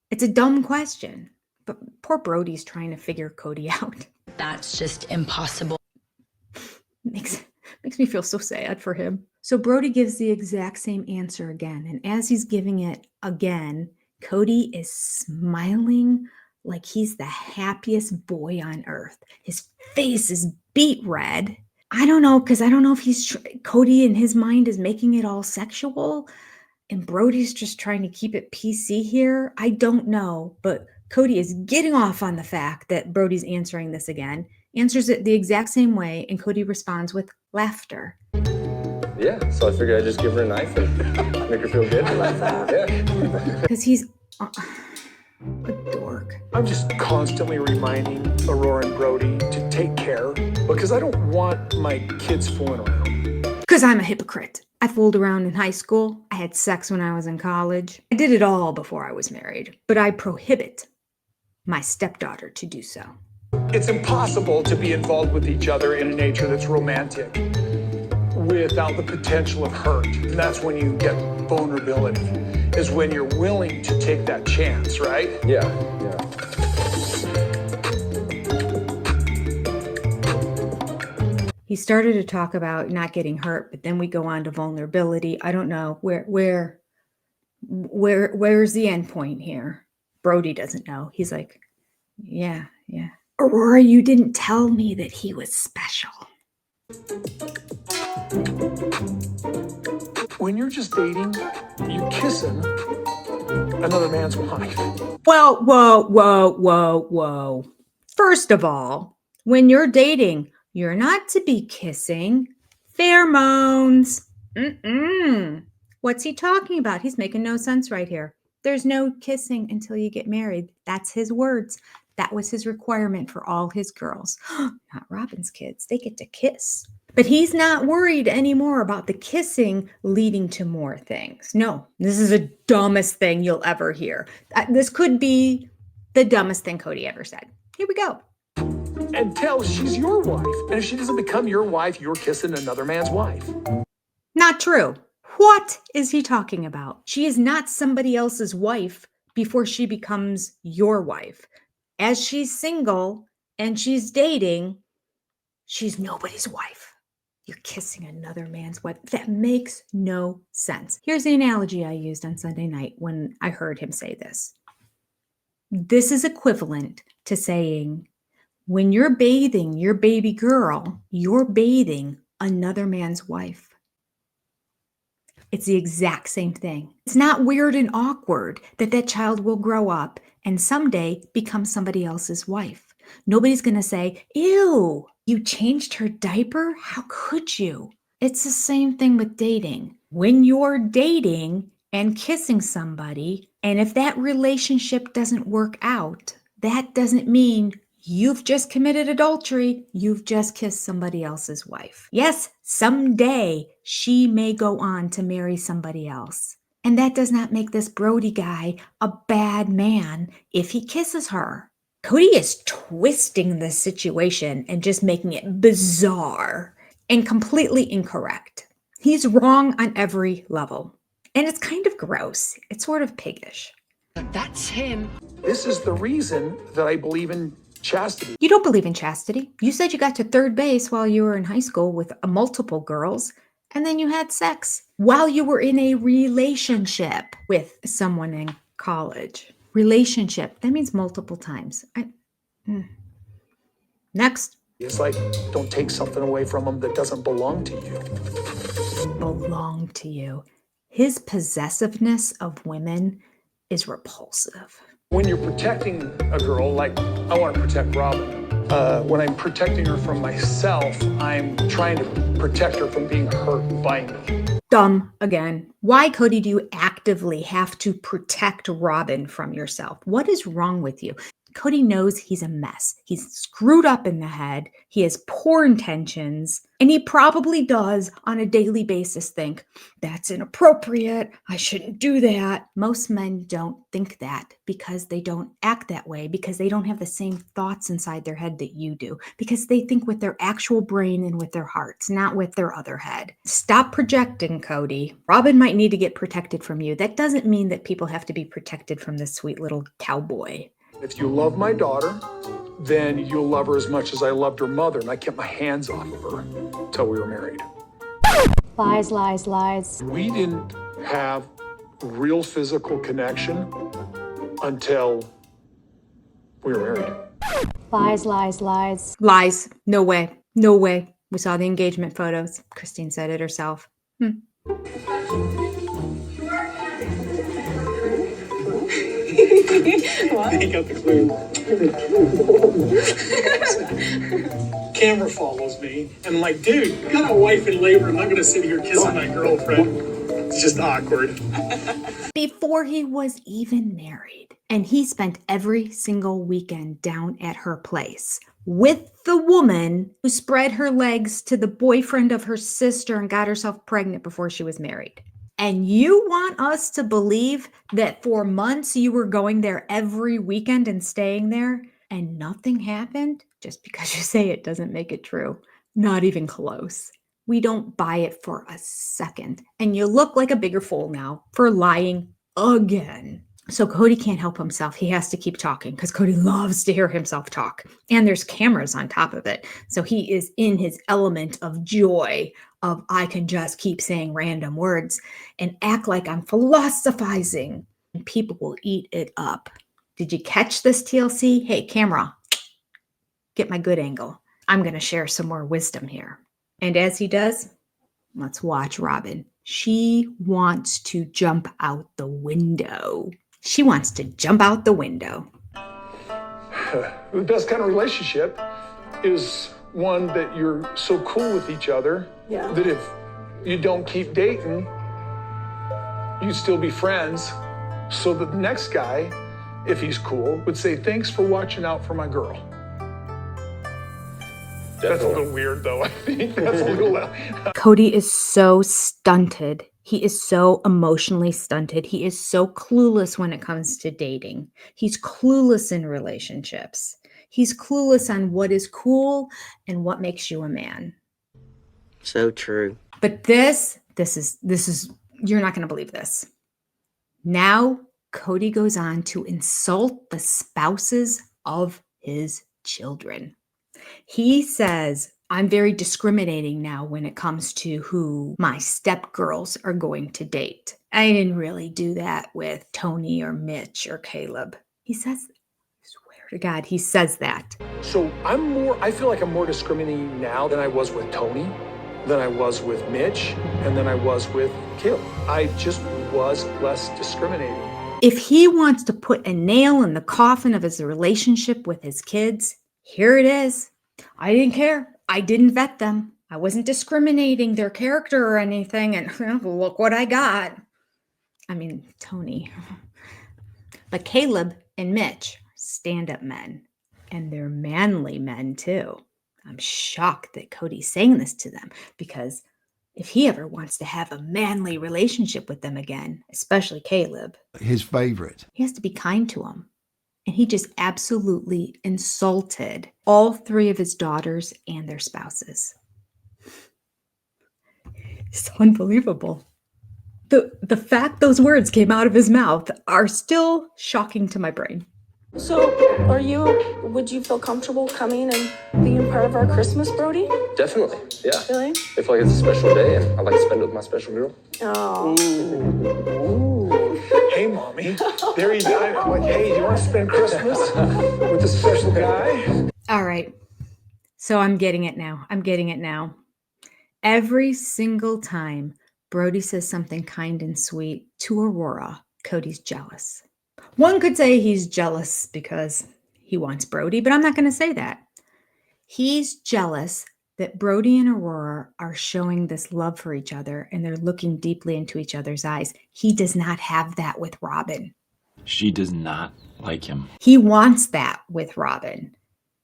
It's a dumb question. But poor Brody's trying to figure Cody out. That's just impossible. Makes me feel so sad for him. So Brody gives the exact same answer again. And as he's giving it again, Cody is smiling like he's the happiest boy on earth. His face is beet red. I don't know, because I don't know if Kody in his mind is making it all sexual and Brody's just trying to keep it PC here. I don't know, but Kody is getting off on the fact that Brody's answering this again, answers it the exact same way, and Kody responds with laughter. Yeah, so I figured I'd just give her a knife and make her feel good. I love that. Yeah. Because he's a dork. I'm just constantly reminding Aurora and Brody to take care because I don't want my kids fooling around. Because I'm a hypocrite. I fooled around in high school. I had sex when I was in college. I did it all before I was married. But I prohibit my stepdaughter to do so. It's impossible to be involved with each other in a nature that's romantic without the potential of hurt. And that's when you get vulnerability, is when you're willing to take that chance, right? Yeah. He started to talk about not getting hurt, but then we go on to vulnerability. I don't know where's the end point here. Brody doesn't know. He's like, yeah. Aurora, you didn't tell me that he was special. When you're just dating, you're kissing another man's wife. Well, whoa. First of all, when you're dating, you're not to be kissing. Pheromones. What's he talking about? He's making no sense right here. There's no kissing until you get married. That's his words. That was his requirement for all his girls. Not Robin's kids. They get to kiss. But he's not worried anymore about the kissing leading to more things. No, this is the dumbest thing you'll ever hear. This could be the dumbest thing Kody ever said. Here we go. Until she's your wife. And if she doesn't become your wife, you're kissing another man's wife. Not true. What is he talking about? She is not somebody else's wife before she becomes your wife. As she's single and she's dating, she's nobody's wife. You're kissing another man's wife. That makes no sense. Here's the analogy I used on Sunday night when I heard him say this. This is equivalent to saying, when you're bathing your baby girl, you're bathing another man's wife. It's the exact same thing. It's not weird and awkward that child will grow up and someday become somebody else's wife. Nobody's going to say, ew, you changed her diaper? How could you? It's the same thing with dating. When you're dating and kissing somebody, and if that relationship doesn't work out, that doesn't mean you've just committed adultery. You've just kissed somebody else's wife. Yes, someday she may go on to marry somebody else. And that does not make this Brody guy a bad man if he kisses her. Kody is twisting the situation and just making it bizarre and completely incorrect. He's wrong on every level. And it's kind of gross. It's sort of piggish. That's him. This is the reason that I believe in chastity. You don't believe in chastity. You said you got to third base while you were in high school with multiple girls, and then you had sex while you were in a relationship with someone in college. Relationship, that means multiple times. Next. It's like, don't take something away from them that doesn't belong to you. Belong to you. His possessiveness of women is repulsive. When you're protecting a girl, like I want to protect Robin, when I'm protecting her from myself, I'm trying to protect her from being hurt by me. Dumb again. Why, Kody, do you actively have to protect Robin from yourself? What is wrong with you? Kody knows he's a mess. He's screwed up in the head. He has poor intentions. And he probably does on a daily basis think, that's inappropriate. I shouldn't do that. Most men don't think that because they don't act that way, because they don't have the same thoughts inside their head that you do, because they think with their actual brain and with their hearts, not with their other head. Stop projecting, Kody. Robin might need to get protected from you. That doesn't mean that people have to be protected from this sweet little cowboy. If you love my daughter, then you'll love her as much as I loved her mother, and I kept my hands off of her until we were married. Lies, lies, lies. We didn't have real physical connection until we were married. Lies, lies, lies. Lies. No way. No way. We saw the engagement photos. Christine said it herself. He got the clue. Camera follows me, and I'm like, dude, you got a wife in labor. I'm not gonna sit here kissing my girlfriend. It's just awkward. Before he was even married. And he spent every single weekend down at her place with the woman who spread her legs to the boyfriend of her sister and got herself pregnant before she was married. And you want us to believe that for months you were going there every weekend and staying there and nothing happened? Just because you say it doesn't make it true. Not even close. We don't buy it for a second. And you look like a bigger fool now for lying again. So Kody can't help himself. He has to keep talking because Kody loves to hear himself talk. And there's cameras on top of it. So he is in his element of joy of I can just keep saying random words and act like I'm philosophizing. And people will eat it up. Did you catch this, TLC? Hey, camera, get my good angle. I'm going to share some more wisdom here. And as he does, let's watch Robin. She wants to jump out the window. She wants to jump out the window. The best kind of relationship is one that you're so cool with each other that if you don't keep dating, you'd still be friends. So the next guy, if he's cool, would say, thanks for watching out for my girl. That's a little weird, though. I think that's a little... Kody is so stunted. He is so emotionally stunted. He is so clueless when it comes to dating. He's clueless in relationships. He's clueless on what is cool and what makes you a man. So true. But this is, you're not going to believe this. Now, Kody goes on to insult the spouses of his children. He says, I'm very discriminating now when it comes to who my stepgirls are going to date. I didn't really do that with Tony or Mitch or Caleb. He says, I swear to God, he says that. So I feel like I'm more discriminating now than I was with Tony, than I was with Mitch, and than I was with Caleb. I just was less discriminating. If he wants to put a nail in the coffin of his relationship with his kids, here it is. I didn't care. I didn't vet them. I wasn't discriminating their character or anything. And look what I got. I mean, Tony. But Caleb and Mitch are stand-up men. And they're manly men too. I'm shocked that Kody's saying this to them because if he ever wants to have a manly relationship with them again, especially Caleb, His favorite. he has to be kind to him. And he just absolutely insulted all three of his daughters and their spouses. It's unbelievable. The fact those words came out of his mouth are still shocking to my brain. So, would you feel comfortable coming and being part of our Christmas, Brody? Definitely, yeah. Really? I feel like it's a special day and I'd like to spend it with my special girl. Oh. Ooh. Hey, mommy. There you go. I'm like, hey, do you want to spend Christmas with a special guy? All right. So I'm getting it now. Every single time Brody says something kind and sweet to Aurora, Kody's jealous. One could say he's jealous because he wants Brody, but I'm not going to say that. He's jealous that Brody and Aurora are showing this love for each other and they're looking deeply into each other's eyes. He does not have that with Robin. She does not like him. He wants that with Robin.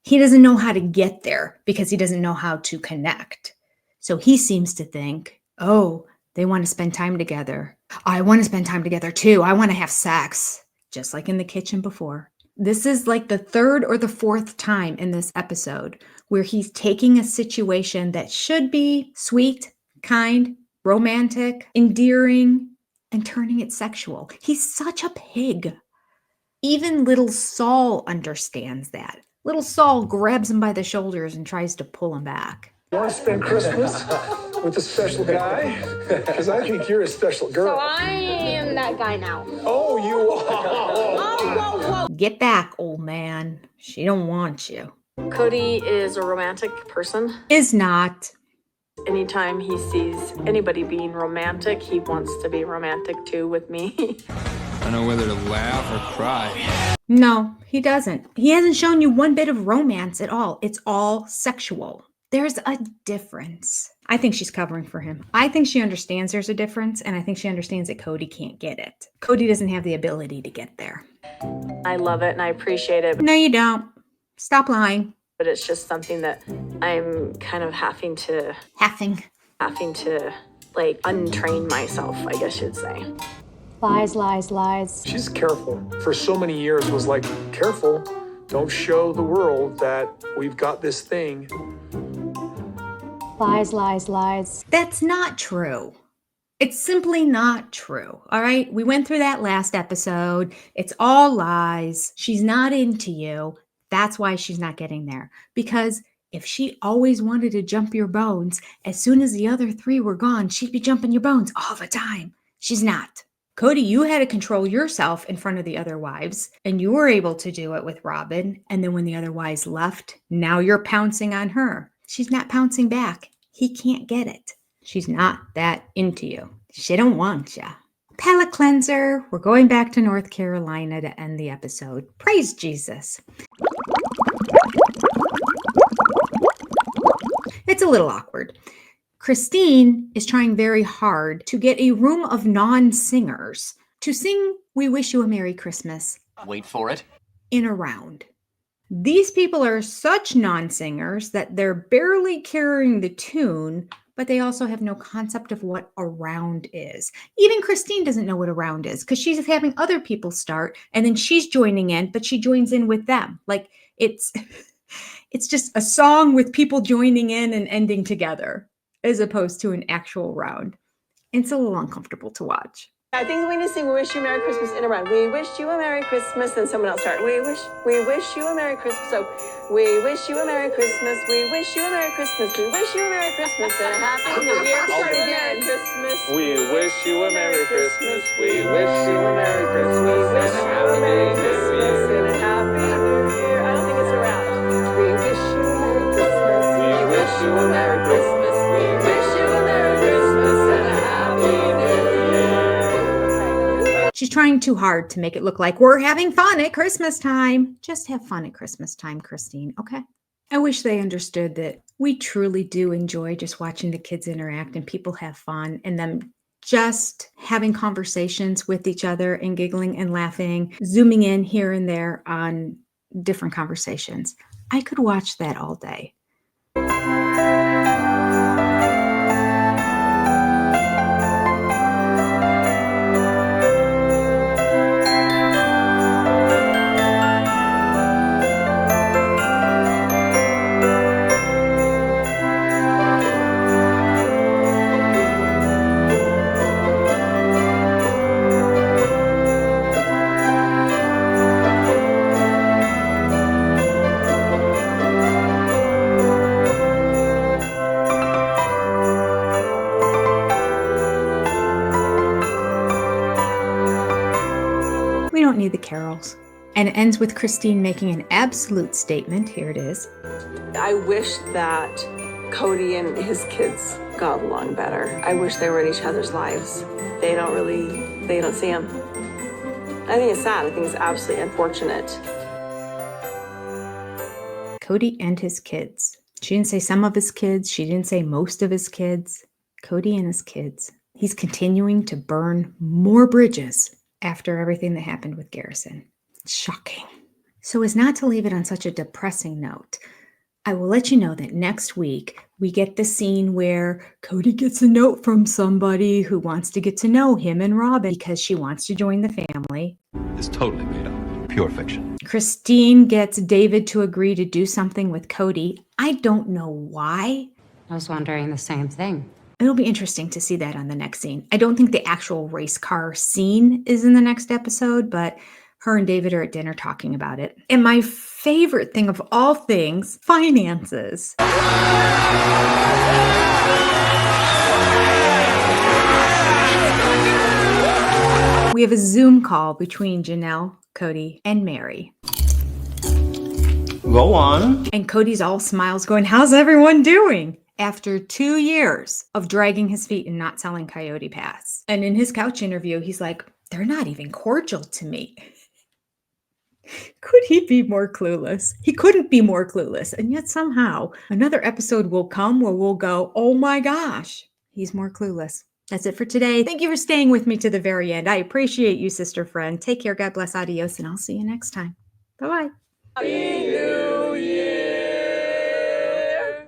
He doesn't know how to get there because he doesn't know how to connect. So he seems to think, oh, they want to spend time together. I want to spend time together too. I want to have sex. Just like in the kitchen before. This is like the third or the fourth time in this episode where he's taking a situation that should be sweet, kind, romantic, endearing, and turning it sexual. He's such a pig. Even little Saul understands that. Little Saul grabs him by the shoulders and tries to pull him back. You want to spend Christmas with a special guy? Because I think you're a special girl. So I am that guy now. Oh, you are. Get back, old man. She don't want you. Kody is a romantic person. Is not. anytime he sees anybody being romantic, he wants to be romantic too with me. I don't know whether to laugh or cry. No, he doesn't. He hasn't shown you one bit of romance at all. It's all sexual. There's a difference. I think she's covering for him. I think she understands there's a difference, and I think she understands that Kody can't get it. Kody doesn't have the ability to get there. I love it and I appreciate it. No, you don't. Stop lying. But it's just something that I'm kind of having to like untrain myself, I guess you'd say. Lies, lies, lies. She's careful. For so many years was like, careful, don't show the world that we've got this thing. Lies, lies, lies. That's not true. It's simply not true. All right. We went through that last episode. It's all lies. She's not into you. That's why she's not getting there. Because if she always wanted to jump your bones, as soon as the other three were gone, she'd be jumping your bones all the time. She's not. Kody, you had to control yourself in front of the other wives, and you were able to do it with Robin. And then when the other wives left, now you're pouncing on her. She's not pouncing back. He can't get it. She's not that into you. She don't want ya. Palate cleanser. We're going back to North Carolina to end the episode. Praise Jesus. It's a little awkward. Christine is trying very hard to get a room of non-singers to sing We Wish You a Merry Christmas. Wait for it. In a round. These people are such non-singers that they're barely carrying the tune, but they also have no concept of what a round is. Even Christine doesn't know what a round is because she's having other people start and then she's joining in, but she joins in with them. Like it's just a song with people joining in and ending together as opposed to an actual round. It's a little uncomfortable to watch. I think we need to sing We Wish You a Merry Christmas in a round. We wish you a Merry Christmas. Then someone else start. We wish you a Merry Christmas. So we wish you a Merry Christmas. We wish you a Merry Christmas. We wish you a Merry Christmas and a Happy New Year. Start again. Christmas. We wish you a Merry Christmas. We wish you a Merry Christmas. We wish you a Merry Christmas and a Happy New Year. I don't think it's a round. We wish you a Merry Christmas. We wish you a Merry Christmas. We wish you a Merry Christmas and a Happy New Year. She's trying too hard to make it look like we're having fun at Christmas time. Just have fun at Christmas time, Christine, okay? I wish they understood that we truly do enjoy just watching the kids interact and people have fun and them just having conversations with each other and giggling and laughing, zooming in here and there on different conversations. I could watch that all day. We don't need the carols. And it ends with Christine making an absolute statement. Here it is. I wish that Kody and his kids got along better. I wish they were in each other's lives. They don't see them. I think it's sad. I think it's absolutely unfortunate. Kody and his kids. She didn't say some of his kids. She didn't say most of his kids. Kody and his kids. He's continuing to burn more bridges after everything that happened with Garrison. Shocking. So as not to leave it on such a depressing note, I will let you know that next week we get the scene where Kody gets a note from somebody who wants to get to know him and Robin because she wants to join the family. It's totally made up. Pure fiction. Christine gets David to agree to do something with Kody. I don't know why. I was wondering the same thing. It'll be interesting to see that on the next scene. I don't think the actual race car scene is in the next episode, but her and David are at dinner talking about it. And my favorite thing of all things, finances. We have a Zoom call between Janelle, Kody, and Meri. Go on. And Cody's all smiles going, how's everyone doing? after 2 years of dragging his feet and not selling Coyote Pass. And in his couch interview, he's like, they're not even cordial to me. Could he be more clueless? He couldn't be more clueless. And yet somehow another episode will come where we'll go, oh my gosh, he's more clueless. That's it for today. Thank you for staying with me to the very end. I appreciate you, sister friend. Take care. God bless. Adios. And I'll see you next time. Bye-bye. Happy New Year.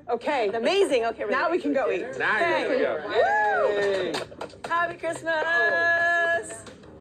Okay, amazing. Okay, now we can go eat. Now you can go. Woo! Happy Christmas.